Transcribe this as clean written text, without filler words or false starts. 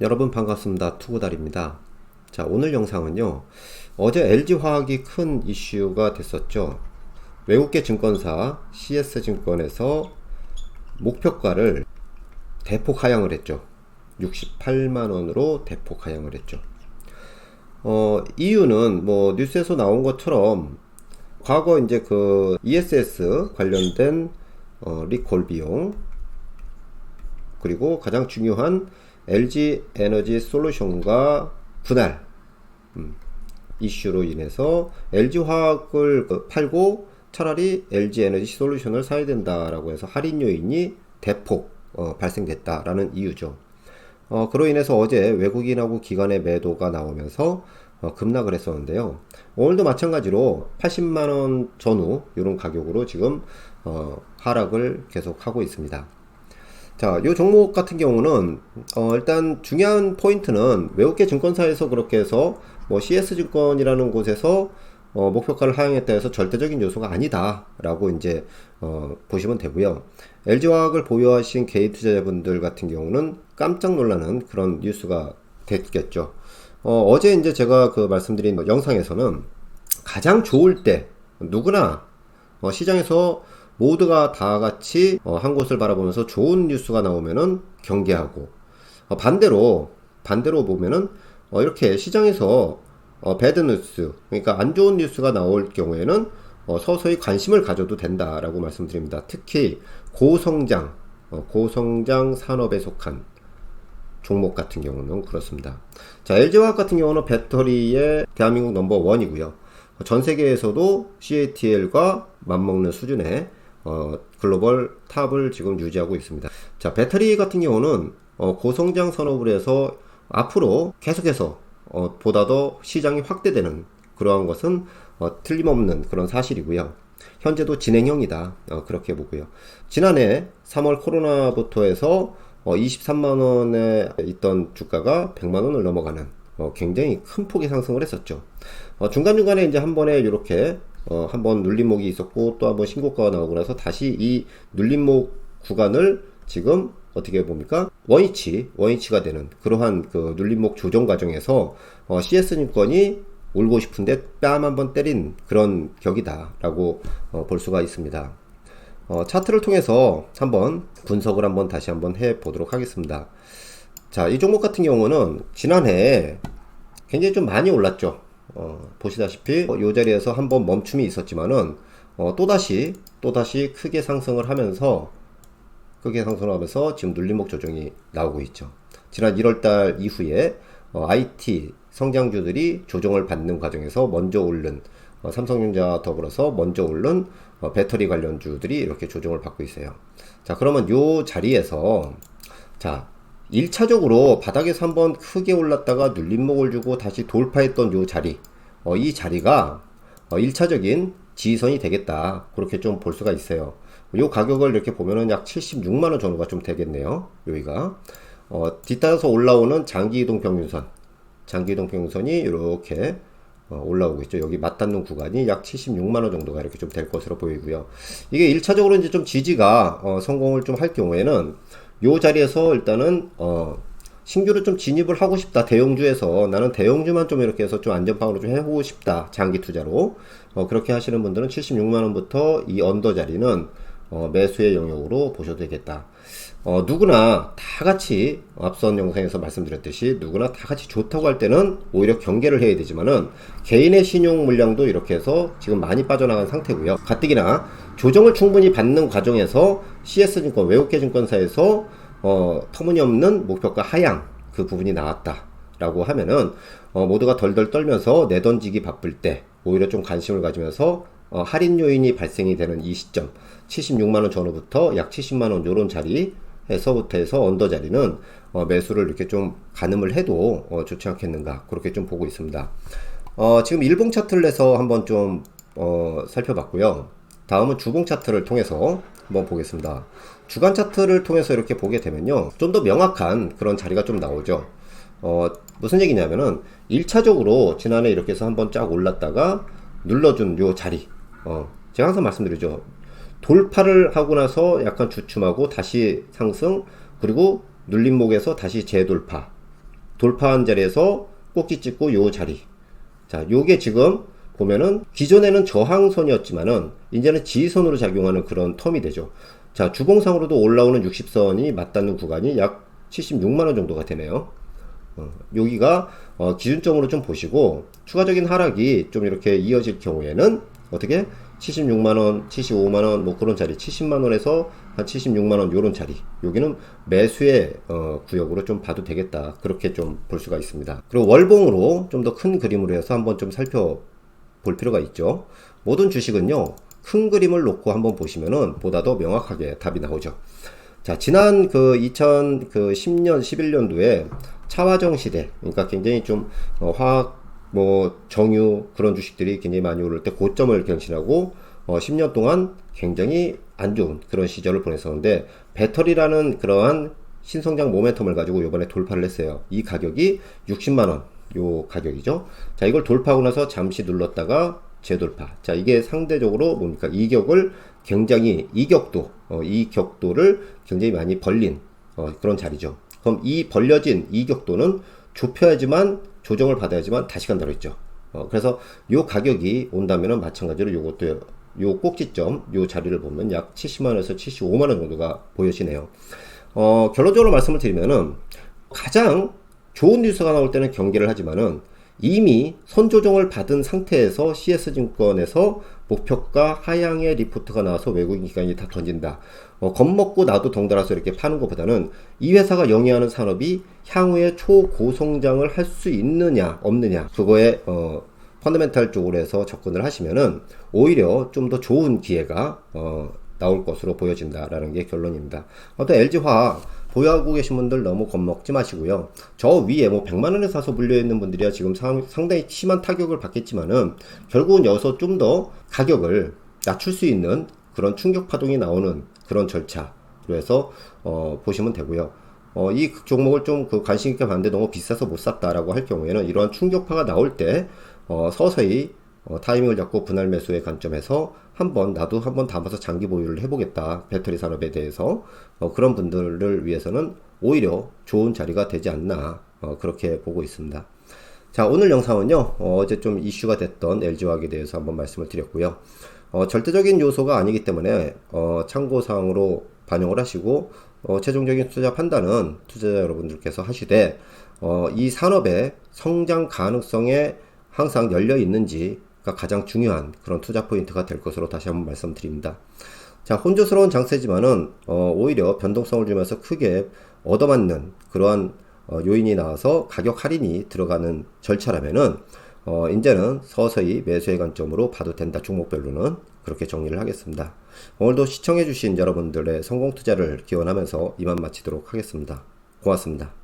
여러분 반갑습니다. 투구달입니다. 자, 오늘 영상은요, 어제 LG화학이 큰 이슈가 됐었죠. 외국계 증권사 CS증권에서 목표가를 대폭 하향을 했죠. 68만원으로 대폭 하향을 했죠. 이유는 뭐 뉴스에서 나온 것처럼 과거 이제 그 ESS 관련된 리콜 비용, 그리고 가장 중요한 LG 에너지 솔루션과 분할 이슈로 인해서 LG 화학을 팔고 차라리 LG 에너지 솔루션을 사야 된다라고 해서 할인 요인이 대폭 발생됐다라는 이유죠. 그로 인해서 어제 외국인하고 기관의 매도가 나오면서 급락을 했었는데요. 오늘도 마찬가지로 80만원 전후 이런 가격으로 지금 하락을 계속 하고 있습니다. 자, 이 종목 같은 경우는 일단 중요한 포인트는 외국계 증권사에서 그렇게 해서 뭐 CS증권이라는 곳에서 목표가를 하향했다 해서 절대적인 요소가 아니다 라고 이제 보시면 되고요. LG화학을 보유하신 개인 투자자분들 같은 경우는 깜짝 놀라는 그런 뉴스가 됐겠죠. 어제 이제 제가 그 말씀드린 영상에서는 가장 좋을 때 누구나 시장에서 모두가 다 같이 한 곳을 바라보면서 좋은 뉴스가 나오면은 경계하고, 반대로 보면은 이렇게 시장에서 배드 뉴스, 그러니까 안 좋은 뉴스가 나올 경우에는 서서히 관심을 가져도 된다라고 말씀드립니다. 특히 고성장 산업에 속한 종목 같은 경우는 그렇습니다. 자, LG화학 같은 경우는 배터리의 대한민국 넘버원이고요. 전 세계에서도 CATL과 맞먹는 수준의 글로벌 탑을 지금 유지하고 있습니다. 자, 배터리 같은 경우는 고성장 산업을 해서 앞으로 계속해서 보다 더 시장이 확대되는 그러한 것은 틀림없는 그런 사실이고요. 현재도 진행형이다, 그렇게 보고요. 지난해 3월 코로나부터 해서 23만원에 있던 주가가 100만원을 넘어가는 굉장히 큰 폭의 상승을 했었죠. 중간중간에 이제 한 번에 이렇게 한번 눌림목이 있었고 또 한번 신고가가 나오고 나서 다시 이 눌림목 구간을 지금 어떻게 봅니까? 원위치가 되는 그러한 그 눌림목 조정 과정에서 CS증권이 울고 싶은데 뺨 한번 때린 그런 격이다 라고 볼 수가 있습니다. 차트를 통해서 한번 분석을 한번 다시 한번 해 보도록 하겠습니다. 자, 이 종목 같은 경우는 지난해 굉장히 좀 많이 올랐죠. 보시다시피 이 자리에서 한번 멈춤이 있었지만은 또다시 크게 상승을 하면서 지금 눌림목 조정이 나오고 있죠. 지난 1월달 이후에 IT 성장주들이 조정을 받는 과정에서 먼저 오른 삼성전자 더불어서 먼저 오른 배터리 관련주들이 이렇게 조정을 받고 있어요. 자, 그러면 요 자리에서 자, 1차적으로 바닥에서 한번 크게 올랐다가 눌림목을 주고 다시 돌파했던 요 자리, 이 자리가 1차적인 지지선이 되겠다, 그렇게 좀 볼 수가 있어요. 요 가격을 이렇게 보면은 약 76만원 정도가 좀 되겠네요. 여기가 뒤따라서 올라오는 장기이동 평균선이 이렇게 올라오고 있죠. 여기 맞닿는 구간이 약 76만원 정도가 이렇게 좀 될 것으로 보이고요. 이게 1차적으로 이제 좀 지지가 성공을 좀 할 경우에는 요 자리에서 일단은 신규로 좀 진입을 하고 싶다. 대형주에서 나는 대형주만 좀 이렇게 해서 좀 안전빵으로 좀 해보고 싶다. 장기 투자로 그렇게 하시는 분들은 76만원부터 이 언더 자리는 매수의 영역으로 보셔도 되겠다. 누구나 다 같이 앞선 영상에서 말씀드렸듯이 누구나 다 같이 좋다고 할 때는 오히려 경계를 해야 되지만은 개인의 신용 물량도 이렇게 해서 지금 많이 빠져나간 상태고요. 가뜩이나 조정을 충분히 받는 과정에서 CS증권 외국계 증권사에서 터무니없는 목표가 하향 그 부분이 나왔다 라고 하면은 모두가 덜덜 떨면서 내던지기 바쁠 때 오히려 좀 관심을 가지면서 할인 요인이 발생이 되는 이 시점 76만원 전후부터 약 70만원 요런 자리에서부터 해서 언더 자리는 매수를 이렇게 좀 가늠을 해도 좋지 않겠는가, 그렇게 좀 보고 있습니다. 지금 일봉 차트를 내서 한번 좀 살펴봤고요. 다음은 주봉 차트를 통해서 한번 보겠습니다. 주간 차트를 통해서 이렇게 보게 되면요, 좀 더 명확한 그런 자리가 좀 나오죠. 무슨 얘기냐면은 1차적으로 지난해 이렇게 해서 한번 쫙 올랐다가 눌러준 요 자리, 제가 항상 말씀드리죠. 돌파를 하고 나서 약간 주춤하고 다시 상승, 그리고 눌림목에서 다시 재돌파, 돌파한 자리에서 꼭지 찍고 요 자리. 자, 요게 지금 보면은 기존에는 저항선이었지만은 이제는 지지선으로 작용하는 그런 텀이 되죠. 자, 주봉상으로도 올라오는 60선이 맞닿는 구간이 약 76만원 정도가 되네요. 여기가 기준점으로 좀 보시고 추가적인 하락이 좀 이렇게 이어질 경우에는 어떻게 76만원, 75만원 뭐 그런 자리, 70만원에서 한 76만원 요런 자리, 여기는 매수의 구역으로 좀 봐도 되겠다, 그렇게 좀 볼 수가 있습니다. 그리고 월봉으로 좀 더 큰 그림으로 해서 한번 좀 살펴볼 필요가 있죠. 모든 주식은요, 큰 그림을 놓고 한번 보시면은 보다 더 명확하게 답이 나오죠. 자, 지난 그 2010년, 11년도에 차화정 시대, 그러니까 굉장히 좀 화학, 뭐 정유 그런 주식들이 굉장히 많이 오를 때 고점을 경신하고 10년 동안 굉장히 안 좋은 그런 시절을 보냈었는데, 배터리라는 그러한 신성장 모멘텀을 가지고 이번에 돌파를 했어요. 이 가격이 60만원 요 가격이죠. 자, 이걸 돌파하고 나서 잠시 눌렀다가 재돌파. 자, 이게 상대적으로 뭡니까? 이격을 굉장히, 이 격도를 굉장히 많이 벌린 그런 자리죠. 그럼 이 벌려진 이 격도는 좁혀야지만, 조정을 받아야지만 다시 간다고 했죠. 그래서 요 가격이 온다면은 마찬가지로 요것도 요 꼭지점 요 자리를 보면 약 70만원에서 75만원 정도가 보여지네요. 결론적으로 말씀을 드리면은 가장 좋은 뉴스가 나올 때는 경계를 하지만은 이미 선조정을 받은 상태에서 CS증권에서 목표가 하향의 리포트가 나와서 외국인 기관이 다 던진다. 겁먹고 나도 덩달아서 이렇게 파는 것보다는 이 회사가 영위하는 산업이 향후에 초고성장을 할 수 있느냐 없느냐, 그거에 펀더멘탈 쪽으로 해서 접근을 하시면은 오히려 좀 더 좋은 기회가 나올 것으로 보여진다라는 게 결론입니다. 어떤 LG화학 보유하고 계신 분들 너무 겁먹지 마시고요. 저 위에 뭐 100만원에 사서 물려있는 분들이야 지금 상당히 심한 타격을 받겠지만은 결국은 여기서 좀 더 가격을 낮출 수 있는 그런 충격 파동이 나오는 그런 절차로 해서 보시면 되고요. 이 종목을 좀 관심 있게 봤는데 너무 비싸서 못 샀다라고 할 경우에는 이러한 충격파가 나올 때 서서히 타이밍을 잡고 분할 매수의 관점에서 나도 한번 담아서 장기 보유를 해보겠다, 배터리 산업에 대해서 그런 분들을 위해서는 오히려 좋은 자리가 되지 않나, 그렇게 보고 있습니다. 자, 오늘 영상은요, 어제 좀 이슈가 됐던 LG화학에 대해서 한번 말씀을 드렸고요. 절대적인 요소가 아니기 때문에 참고사항으로 반영을 하시고 최종적인 투자 판단은 투자자 여러분들께서 하시되 이 산업의 성장 가능성에 항상 열려 있는지가 가장 중요한 그런 투자 포인트가 될 것으로 다시 한번 말씀드립니다. 자, 혼조스러운 장세지만은 오히려 변동성을 주면서 크게 얻어맞는 그러한 요인이 나와서 가격 할인이 들어가는 절차라면은 이제는 서서히 매수의 관점으로 봐도 된다, 종목별로는. 그렇게 정리를 하겠습니다. 오늘도 시청해주신 여러분들의 성공 투자를 기원하면서 이만 마치도록 하겠습니다. 고맙습니다.